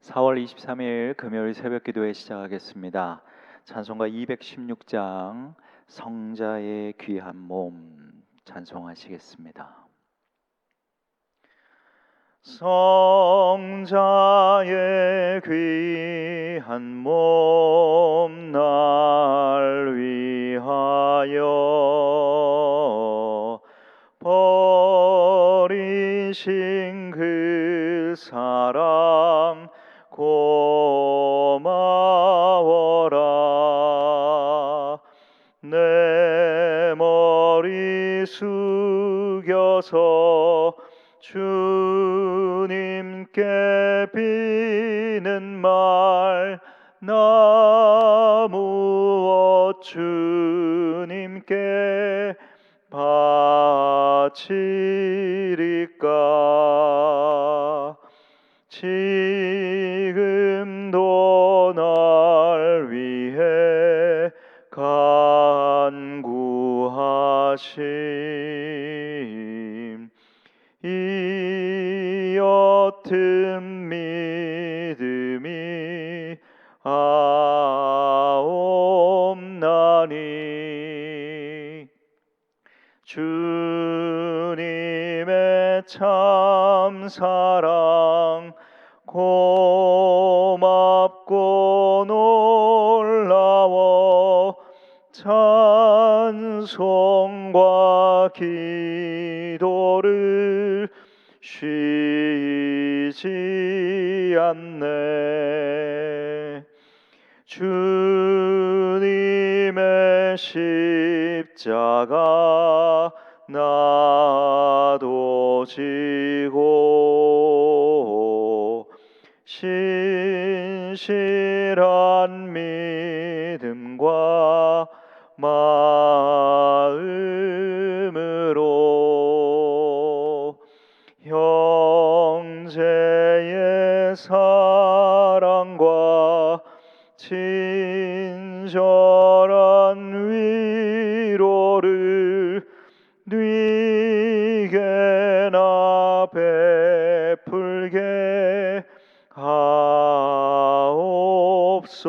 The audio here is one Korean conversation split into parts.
4월 23일 금요일 새벽 기도회 시작하겠습니다. 찬송가 216장 성자의 귀한 몸 찬송하시겠습니다. 성자의 귀한 몸 날 위하여 버리신 그 사랑 고마워라. 내 머리 숙여서 주님께 비는 말 나 무엇 주님께 바치리까. 지금도 날 위해 간구하심 이 옅은 믿음이 아옵나니. 주님의 참 사랑 고맙고 놀라워 찬송과 기도를 쉬지 않네. 주님의 십자가 나도 지고 신실한 믿음과 마음으로 형제의 사랑과 친절한 위로를 네게나 베풀게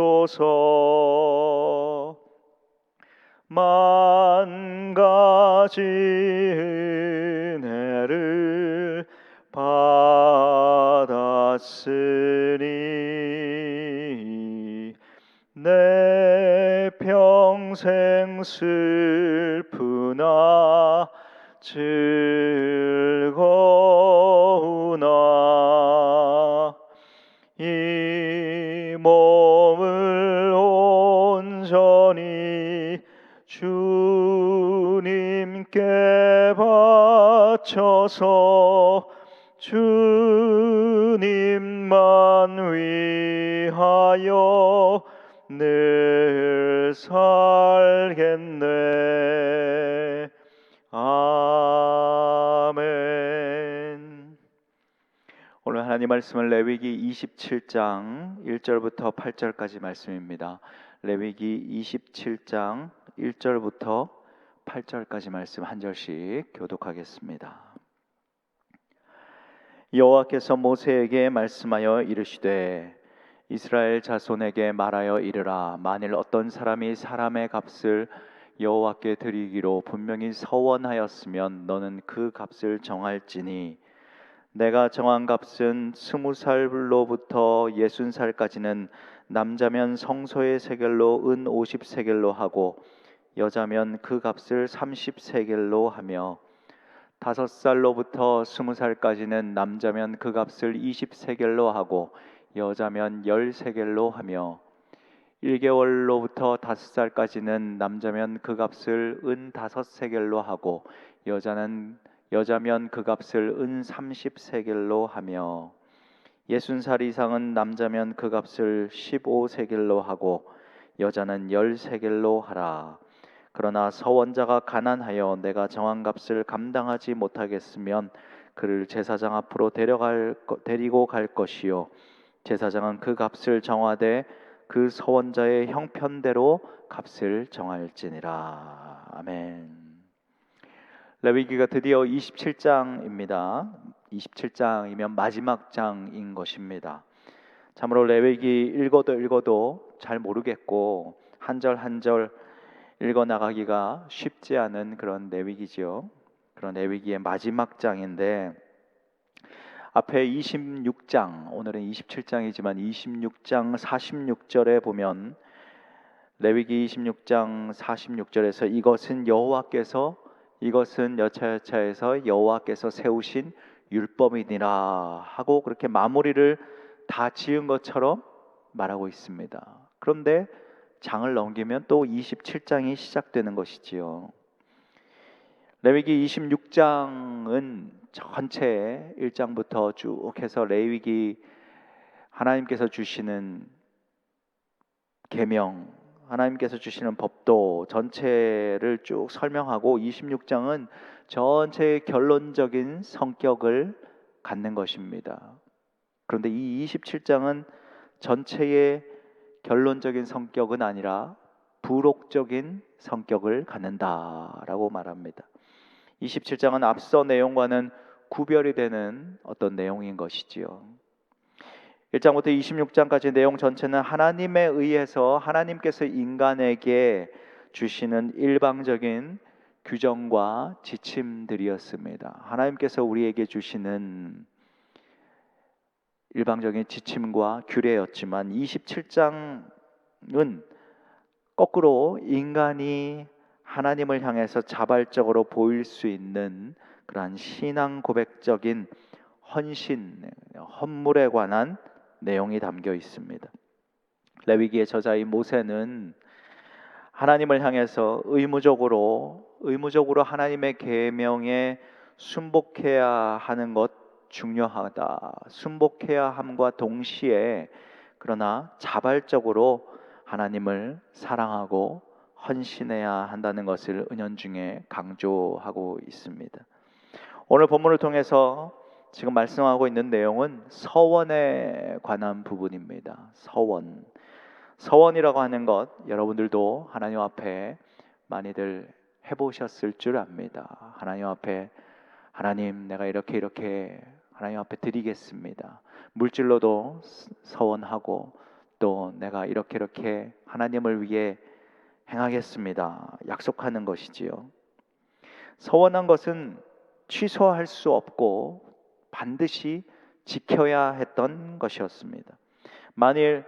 하옵소서. 만 가지 은혜를 받았으니 내 평생 슬프나 즐거우나 이 몸을 온전히 주님께 바쳐서 주님만 위하여 늘 살겠네. 아멘. 오늘 하나님 말씀은 레위기 27장 1절부터 8절까지 말씀입니다. 레위기 27장 1절부터 8절까지 말씀 한 절씩 교독하겠습니다. 여호와께서 모세에게 말씀하여 이르시되 이스라엘 자손에게 말하여 이르라. 만일 어떤 사람이 사람의 값을 여호와께 드리기로 분명히 서원하였으면 너는 그 값을 정할지니 내가 정한 값은 20살로부터 60살까지는 남자면 성소의 세겔로 은 50세겔로 하고 여자면 그 값을 30세겔로 하며 5살로부터 20살까지는 남자면 그 값을 20세겔로 하고 여자면 10세겔로 하며 1개월로부터 5살까지는 남자면 그 값을 은 5세겔로 하고 여자면 그 값을 은 30세겔로 하며 60살 이상은 남자면 그 값을 15세겔로 하고 여자는 10세겔로 하라. 그러나 서원자가 가난하여 내가 정한 값을 감당하지 못하겠으면 그를 제사장 앞으로 데리고 갈 것이요 제사장은 그 값을 정하되 그 서원자의 형편대로 값을 정할지니라. 아멘. 레위기가 드디어 27장입니다. 27장이면 마지막 장인 것입니다. 참으로 레위기 읽어도 잘 모르겠고 한 절 한 절 읽어 나가기가 쉽지 않은 그런 레위기지요. 그런 레위기의 마지막 장인데 앞에 26장, 오늘은 27장이지만 26장 46절에 보면 레위기 26장 46절에서 이것은 여차여차해서 여호와께서 세우신 율법이니라 하고 그렇게 마무리를 다 지은 것처럼 말하고 있습니다. 그런데 장을 넘기면 또 27장이 시작되는 것이지요. 레위기 26장은 전체 1장부터 쭉 해서 레위기 하나님께서 주시는 계명, 하나님께서 주시는 법도 전체를 쭉 설명하고 26장은 전체의 결론적인 성격을 갖는 것입니다. 그런데 이 27장은 전체의 결론적인 성격은 아니라 부록적인 성격을 갖는다라고 말합니다. 27장은 앞서 내용과는 구별이 되는 어떤 내용인 것이지요. 1장부터 26장까지 내용 전체는 하나님에 의해서 하나님께서 인간에게 주시는 일방적인 규정과 지침들이었습니다. 하나님께서 우리에게 주시는 일방적인 지침과 규례였지만 27장은 거꾸로 인간이 하나님을 향해서 자발적으로 보일 수 있는 그러한 신앙 고백적인 헌신, 헌물에 관한 내용이 담겨 있습니다. 레위기의 저자인 모세는 하나님을 향해서 의무적으로 하나님의 계명에 순복해야 하는 것 중요하다. 순복해야 함과 동시에 그러나 자발적으로 하나님을 사랑하고 헌신해야 한다는 것을 은연중에 강조하고 있습니다. 오늘 본문을 통해서 지금 말씀하고 있는 내용은 서원에 관한 부분입니다. 서원이라고 하는 것 여러분들도 하나님 앞에 많이들 해보셨을 줄 압니다. 하나님 앞에 하나님 내가 이렇게 하나님 앞에 드리겠습니다. 물질로도 서원하고 또 내가 이렇게 하나님을 위해 행하겠습니다. 약속하는 것이지요. 서원한 것은 취소할 수 없고 반드시 지켜야 했던 것이었습니다. 만일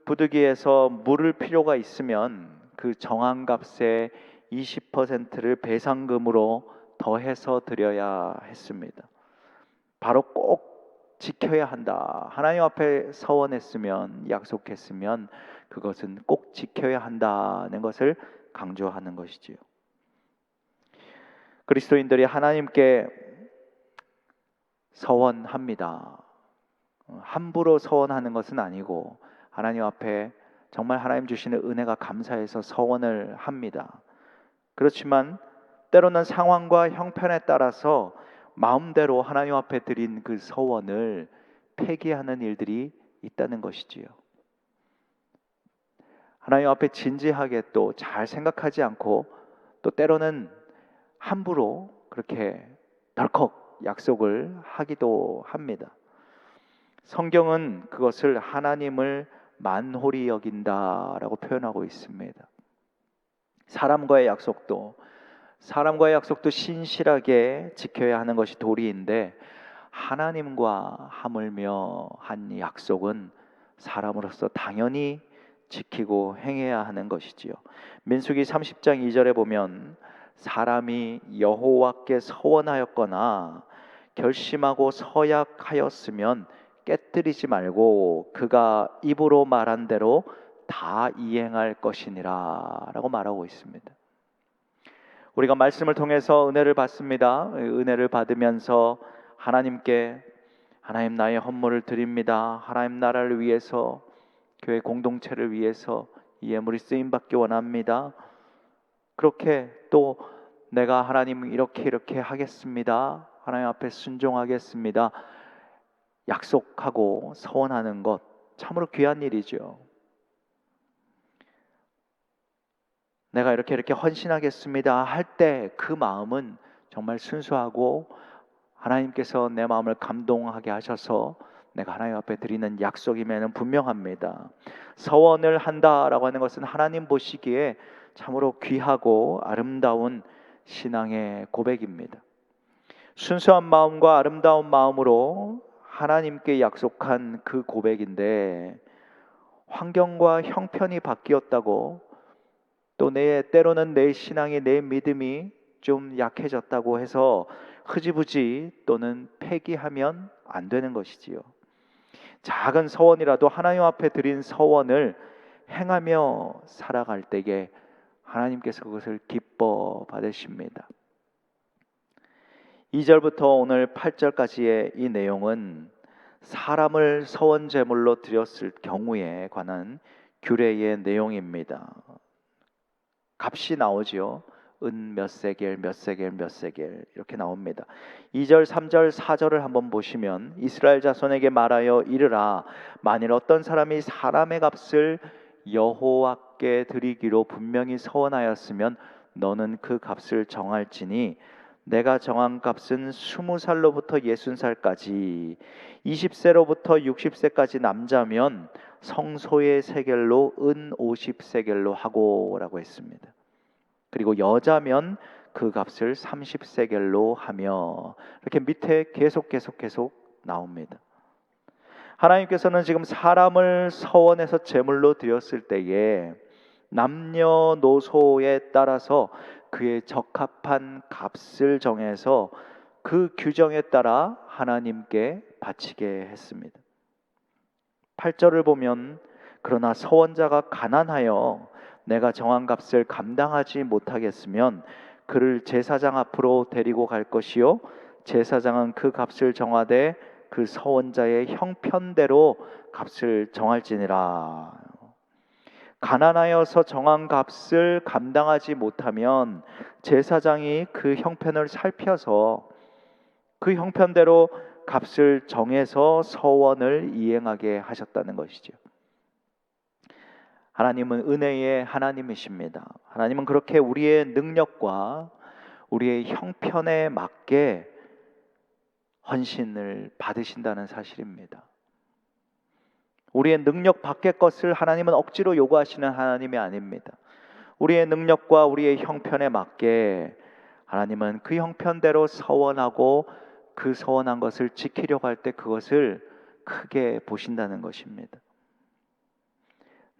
부득이해서 물을 필요가 있으면 그 정한 값의 20%를 배상금으로 더해서 드려야 했습니다. 바로 꼭 지켜야 한다. 하나님 앞에 서원했으면 약속했으면 그것은 꼭 지켜야 한다는 것을 강조하는 것이지요. 그리스도인들이 하나님께 서원합니다. 함부로 서원하는 것은 아니고 하나님 앞에 정말 하나님 주시는 은혜가 감사해서 서원을 합니다. 그렇지만 때로는 상황과 형편에 따라서 마음대로 하나님 앞에 드린 그 서원을 폐기하는 일들이 있다는 것이지요. 하나님 앞에 진지하게 또 잘 생각하지 않고 또 때로는 함부로 그렇게 덜컥 약속을 하기도 합니다. 성경은 그것을 하나님을 만홀히 여긴다라고 표현하고 있습니다. 사람과의 약속도 신실하게 지켜야 하는 것이 도리인데 하나님과 하물며 한 약속은 사람으로서 당연히 지키고 행해야 하는 것이지요. 민수기 30장 2절에 보면 사람이 여호와께 서원하였거나 결심하고 서약하였으면 깨뜨리지 말고 그가 입으로 말한 대로 다 이행할 것이니라 라고 말하고 있습니다. 우리가 말씀을 통해서 은혜를 받습니다. 은혜를 받으면서 하나님께 하나님 나의 헌물을 드립니다. 하나님 나라를 위해서 교회 공동체를 위해서 이 예물이 쓰임받기 원합니다. 그렇게 또 내가 하나님 이렇게 하겠습니다. 하나님 앞에 순종하겠습니다. 약속하고 서원하는 것 참으로 귀한 일이죠. 내가 이렇게 헌신하겠습니다 할 때 그 마음은 정말 순수하고 하나님께서 내 마음을 감동하게 하셔서 내가 하나님 앞에 드리는 약속임에는 분명합니다. 서원을 한다라고 하는 것은 하나님 보시기에 참으로 귀하고 아름다운 신앙의 고백입니다. 순수한 마음과 아름다운 마음으로 하나님께 약속한 그 고백인데, 환경과 형편이 바뀌었다고, 또 때로는 내 신앙이, 내 믿음이 좀 약해졌다고 해서 흐지부지 또는 폐기하면 안 되는 것이지요. 작은 서원이라도 하나님 앞에 드린 서원을 행하며 살아갈 때에 하나님께서 그것을 기뻐 받으십니다. 2절부터 오늘 8절까지의 이 내용은 사람을 서원 제물로 드렸을 경우에 관한 규례의 내용입니다. 값이 나오지요. 은 몇 세겔, 몇 세겔, 몇 세겔 이렇게 나옵니다. 2절, 3절, 4절을 한번 보시면, 이스라엘 자손에게 말하여 이르라, 만일 어떤 사람이 사람의 값을 여호와께 드리기로 분명히 서원하였으면 너는 그 값을 정할지니 내가 정한 값은 20살로부터 60살까지, 20세로부터 60세까지 남자면 성소의 세겔로 은 50세겔로 하고라고 했습니다. 그리고 여자면 그 값을 30세겔로 하며, 이렇게 밑에 계속 나옵니다. 하나님께서는 지금 사람을 서원해서 제물로 드렸을 때에 남녀노소에 따라서 그의 적합한 값을 정해서 그 규정에 따라 하나님께 바치게 했습니다. 8절을 보면, 그러나 서원자가 가난하여 내가 정한 값을 감당하지 못하겠으면 그를 제사장 앞으로 데리고 갈 것이요, 제사장은 그 값을 정하되 그 서원자의 형편대로 값을 정할지니라. 가난하여서 정한 값을 감당하지 못하면 제사장이 그 형편을 살펴서 그 형편대로 값을 정해서 서원을 이행하게 하셨다는 것이죠. 하나님은 은혜의 하나님이십니다. 하나님은 그렇게 우리의 능력과 우리의 형편에 맞게 헌신을 받으신다는 사실입니다. 우리의 능력 밖의 것을 하나님은 억지로 요구하시는 하나님이 아닙니다. 우리의 능력과 우리의 형편에 맞게 하나님은 그 형편대로 서원하고 그 서원한 것을 지키려고 할 때 그것을 크게 보신다는 것입니다.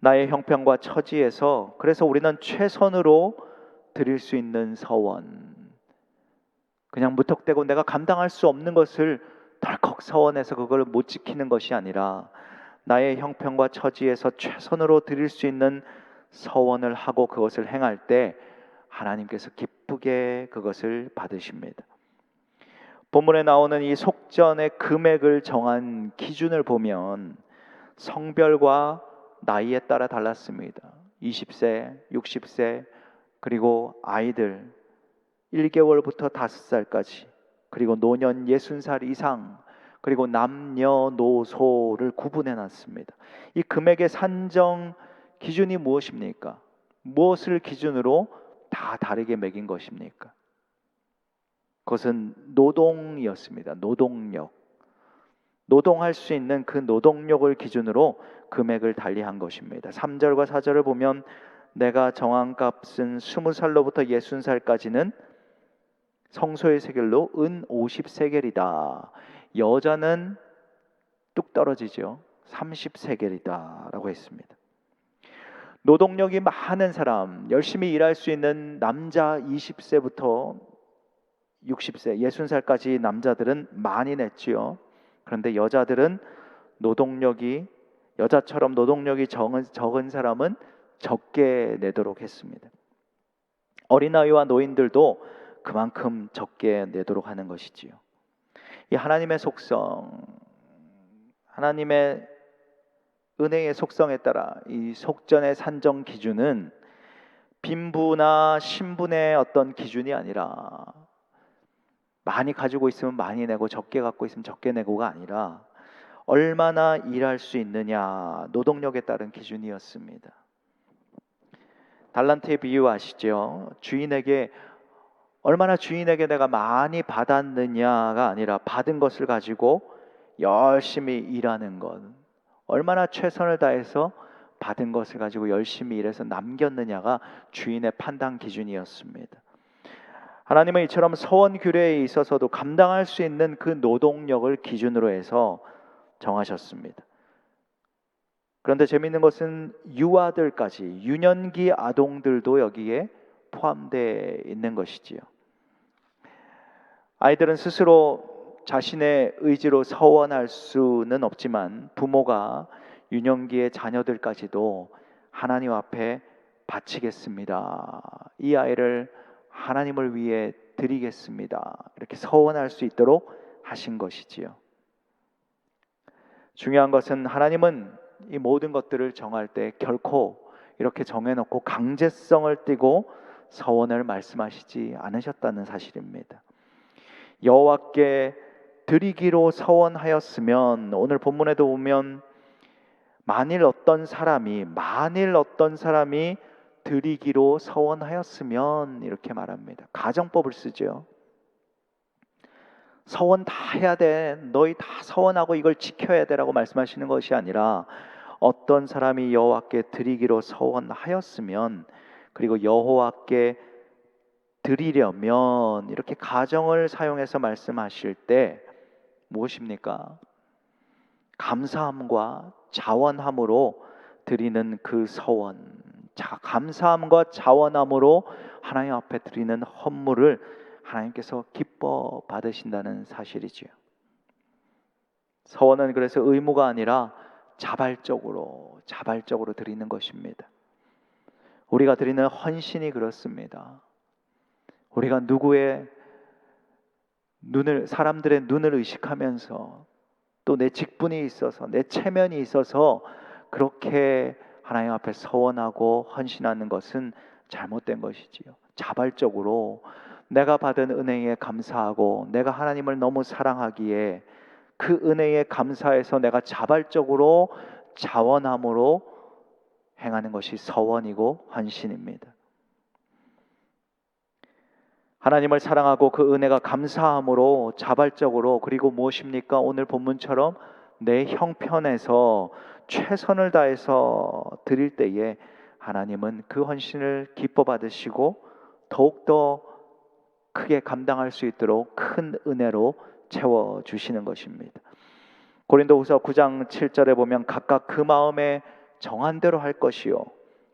나의 형편과 처지에서 그래서 우리는 최선으로 드릴 수 있는 서원, 그냥 무턱대고 내가 감당할 수 없는 것을 덜컥 서원해서 그걸 못 지키는 것이 아니라 나의 형편과 처지에서 최선으로 드릴 수 있는 서원을 하고 그것을 행할 때 하나님께서 기쁘게 그것을 받으십니다. 본문에 나오는 이 속전의 금액을 정한 기준을 보면 성별과 나이에 따라 달랐습니다. 20세, 60세, 그리고 아이들 1개월부터 5살까지, 그리고 노년 60살 이상, 그리고 남녀노소를 구분해 놨습니다. 이 금액의 산정 기준이 무엇입니까? 무엇을 기준으로 다 다르게 매긴 것입니까? 그것은 노동이었습니다. 노동력. 노동할 수 있는 그 노동력을 기준으로 금액을 달리한 것입니다. 3절과 4절을 보면 내가 정한 값은 20살로부터 60살까지는 성소의 세겔로 은 50세겔이다. 여자는 뚝 떨어지죠. 30세겔이다 라고 했습니다. 노동력이 많은 사람, 열심히 일할 수 있는 남자 20세부터 60세, 60살까지 남자들은 많이 냈지요. 그런데 여자들은 여자처럼 노동력이 적은 사람은 적게 내도록 했습니다. 어린아이와 노인들도 그만큼 적게 내도록 하는 것이지요. 이 하나님의 속성, 하나님의 은혜의 속성에 따라 이 속전의 산정 기준은 빈부나 신분의 어떤 기준이 아니라, 많이 가지고 있으면 많이 내고 적게 갖고 있으면 적게 내고가 아니라 얼마나 일할 수 있느냐, 노동력에 따른 기준이었습니다. 달란트의 비유 아시죠? 얼마나 주인에게 내가 많이 받았느냐가 아니라 받은 것을 가지고 열심히 일하는 것, 얼마나 최선을 다해서 받은 것을 가지고 열심히 일해서 남겼느냐가 주인의 판단 기준이었습니다. 하나님은 이처럼 서원 규례에 있어서도 감당할 수 있는 그 노동력을 기준으로 해서 정하셨습니다. 그런데 재미있는 것은 유아들까지, 유년기 아동들도 여기에 포함되어 있는 것이지요. 아이들은 스스로 자신의 의지로 서원할 수는 없지만 부모가 유년기의 자녀들까지도 하나님 앞에 바치겠습니다, 이 아이를 하나님을 위해 드리겠습니다, 이렇게 서원할 수 있도록 하신 것이지요. 중요한 것은 하나님은 이 모든 것들을 정할 때 결코 이렇게 정해놓고 강제성을 띠고 서원을 말씀하시지 않으셨다는 사실입니다. 여호와께 드리기로 서원하였으면, 오늘 본문에도 보면 만일 어떤 사람이 드리기로 서원하였으면 이렇게 말합니다. 가정법을 쓰죠. 서원 다 해야 돼, 너희 다 서원하고 이걸 지켜야 돼라고 말씀하시는 것이 아니라 어떤 사람이 여호와께 드리기로 서원하였으면, 그리고 여호와께 드리려면, 이렇게 가정을 사용해서 말씀하실 때 무엇입니까? 감사함과 자원함으로 드리는 그 서원, 감사함과 자원함으로 하나님 앞에 드리는 헌물을 하나님께서 기뻐 받으신다는 사실이지요. 서원은 그래서 의무가 아니라 자발적으로 드리는 것입니다. 우리가 드리는 헌신이 그렇습니다. 우리가 누구의 사람들의 눈을 의식하면서 또 내 직분이 있어서, 내 체면이 있어서 그렇게 하나님 앞에 서원하고 헌신하는 것은 잘못된 것이지요. 자발적으로 내가 받은 은혜에 감사하고 내가 하나님을 너무 사랑하기에 그 은혜에 감사해서 내가 자발적으로 자원함으로 행하는 것이 서원이고 헌신입니다. 하나님을 사랑하고 그 은혜가 감사함으로 자발적으로, 그리고 무엇입니까? 오늘 본문처럼 내 형편에서 최선을 다해서 드릴 때에 하나님은 그 헌신을 기뻐 받으시고 더욱더 크게 감당할 수 있도록 큰 은혜로 채워주시는 것입니다. 고린도후서 9장 7절에 보면 각각 그 마음에 정한 대로 할 것이요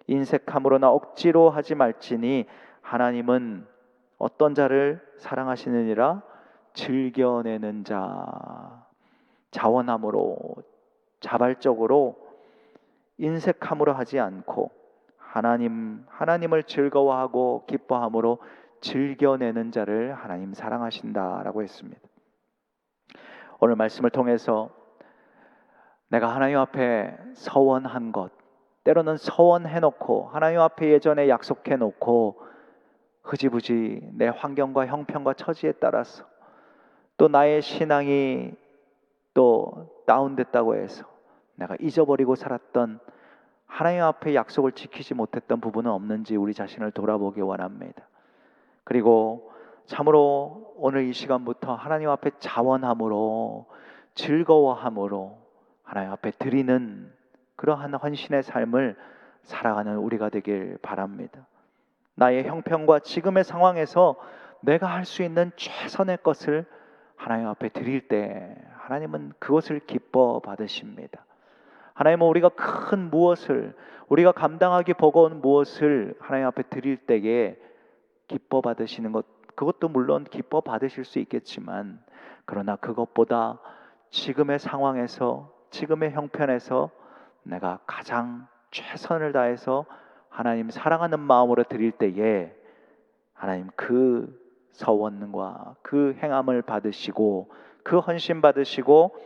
인색함으로나 억지로 하지 말지니 하나님은 어떤 자를 사랑하시느니라? 즐겨내는 자. 자원함으로, 자발적으로, 인색함으로 하지 않고 하나님을 즐거워하고 기뻐함으로 즐겨내는 자를 하나님 사랑하신다라고 했습니다. 오늘 말씀을 통해서 내가 하나님 앞에 서원한 것, 때로는 서원해놓고 하나님 앞에 예전에 약속해놓고 흐지부지 내 환경과 형편과 처지에 따라서 또 나의 신앙이 또 다운됐다고 해서 내가 잊어버리고 살았던, 하나님 앞에 약속을 지키지 못했던 부분은 없는지 우리 자신을 돌아보기 원합니다. 그리고 참으로 오늘 이 시간부터 하나님 앞에 자원함으로, 즐거워함으로 하나님 앞에 드리는 그러한 헌신의 삶을 살아가는 우리가 되길 바랍니다. 나의 형편과 지금의 상황에서 내가 할 수 있는 최선의 것을 하나님 앞에 드릴 때 하나님은 그것을 기뻐 받으십니다. 하나님은 우리가 큰 무엇을, 우리가 감당하기 버거운 무엇을 하나님 앞에 드릴 때에 기뻐 받으시는 것, 그것도 물론 기뻐 받으실 수 있겠지만, 그러나 그것보다 지금의 상황에서, 지금의 형편에서 내가 가장 최선을 다해서 하나님 사랑하는 마음으로 드릴 때에 하나님 그 서원과 그 행함을 받으시고 그 헌신 받으시고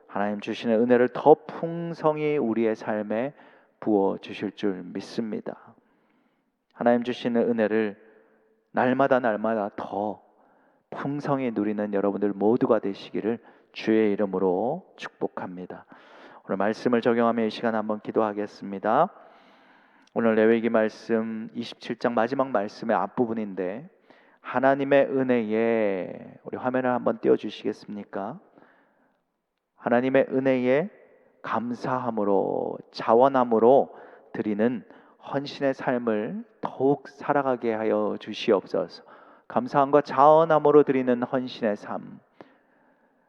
하나님 주시는 은혜를 더 풍성히 우리의 삶에 부어 주실 줄 믿습니다. 하나님 주시는 은혜를 날마다 더 풍성히 누리는 여러분들 모두가 되시기를 주의 이름으로 축복합니다. 오늘 말씀을 적용하며 이 시간 한번 기도하겠습니다. 오늘 레위기 말씀 27장 마지막 말씀의 앞부분인데, 하나님의 은혜에, 우리 화면을 한번 띄워주시겠습니까? 하나님의 은혜에 감사함으로 자원함으로 드리는 헌신의 삶을 더욱 살아가게 하여 주시옵소서. 감사함과 자원함으로 드리는 헌신의 삶,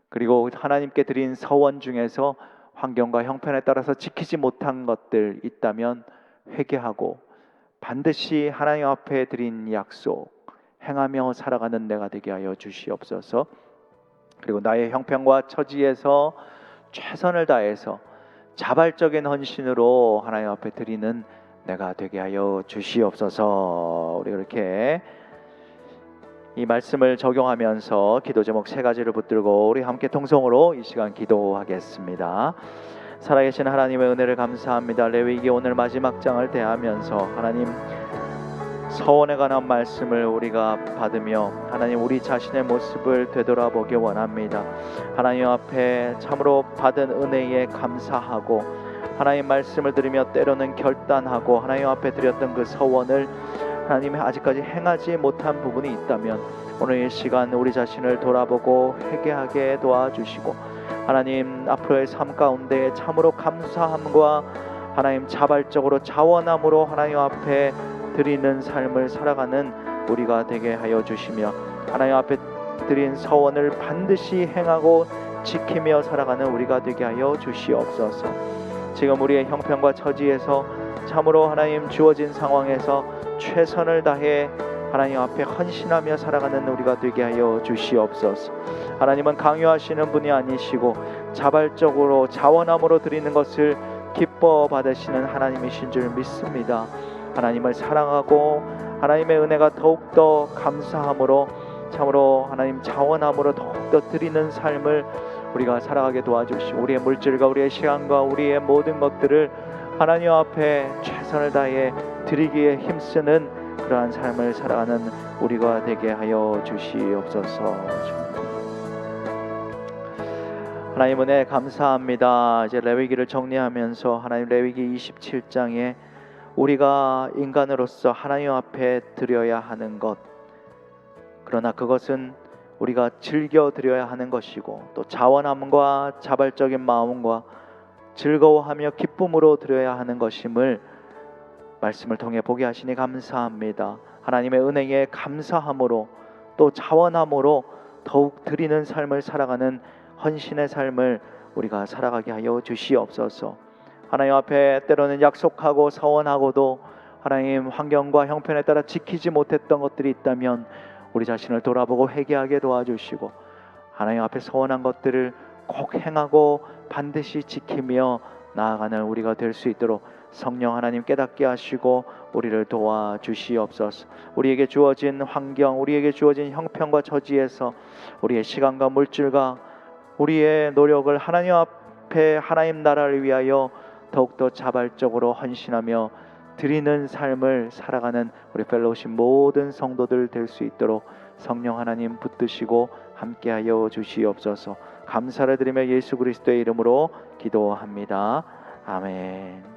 그리고 하나님께 드린 서원 중에서 환경과 형편에 따라서 지키지 못한 것들 있다면 회개하고 반드시 하나님 앞에 드린 약속 행하며 살아가는 내가 되게 하여 주시옵소서. 그리고 나의 형편과 처지에서 최선을 다해서 자발적인 헌신으로 하나님 앞에 드리는 내가 되게 하여 주시옵소서. 우리 그렇게 이 말씀을 적용하면서 기도 제목 3가지를 붙들고 우리 함께 통성으로 이 시간 기도하겠습니다. 살아계신 하나님의 은혜를 감사합니다. 레위기 오늘 마지막 장을 대하면서 하나님 서원에 관한 말씀을 우리가 받으며 하나님 우리 자신의 모습을 되돌아보기 원합니다. 하나님 앞에 참으로 받은 은혜에 감사하고 하나님 말씀을 들으며 때로는 결단하고 하나님 앞에 드렸던 그 서원을 하나님이 아직까지 행하지 못한 부분이 있다면 오늘 이 시간 우리 자신을 돌아보고 회개하게 도와주시고 하나님 앞으로의 삶 가운데 참으로 감사함과 하나님 자발적으로 자원함으로 하나님 앞에 드리는 삶을 살아가는 우리가 되게 하여 주시며 하나님 앞에 드린 서원을 반드시 행하고 지키며 살아가는 우리가 되게 하여 주시옵소서. 지금 우리의 형편과 처지에서 참으로 하나님 주어진 상황에서 최선을 다해 하나님 앞에 헌신하며 살아가는 우리가 되게 하여 주시옵소서. 하나님은 강요하시는 분이 아니시고 자발적으로 자원함으로 드리는 것을 기뻐 받으시는 하나님이신 줄 믿습니다. 하나님을 사랑하고 하나님의 은혜가 더욱더 감사함으로 참으로 하나님 자원함으로 더욱더 드리는 삶을 우리가 살아가게 도와주시고 우리의 물질과 우리의 시간과 우리의 모든 것들을 하나님 앞에 최선을 다해 드리기에 힘쓰는 그러한 삶을 살아가는 우리가 되게 하여 주시옵소서. 하나님 은혜 감사합니다. 이제 레위기를 정리하면서 하나님 레위기 27장에 우리가 인간으로서 하나님 앞에 드려야 하는 것, 그러나 그것은 우리가 즐겨 드려야 하는 것이고 또 자원함과 자발적인 마음과 즐거워하며 기쁨으로 드려야 하는 것임을 말씀을 통해 보게 하시니 감사합니다. 하나님의 은혜에 감사함으로 또 자원함으로 더욱 드리는 삶을 살아가는 헌신의 삶을 우리가 살아가게 하여 주시옵소서. 하나님 앞에 때로는 약속하고 서원하고도 하나님 환경과 형편에 따라 지키지 못했던 것들이 있다면 우리 자신을 돌아보고 회개하게 도와주시고 하나님 앞에 서원한 것들을 꼭 행하고 반드시 지키며 나아가는 우리가 될 수 있도록 성령 하나님 깨닫게 하시고 우리를 도와주시옵소서. 우리에게 주어진 환경, 우리에게 주어진 형편과 처지에서 우리의 시간과 물질과 우리의 노력을 하나님 앞에 하나님 나라를 위하여 더욱더 자발적으로 헌신하며 드리는 삶을 살아가는 우리 펠로우십 모든 성도들 될 수 있도록 성령 하나님 붙드시고 함께하여 주시옵소서. 감사를 드리며 예수 그리스도의 이름으로 기도합니다. 아멘.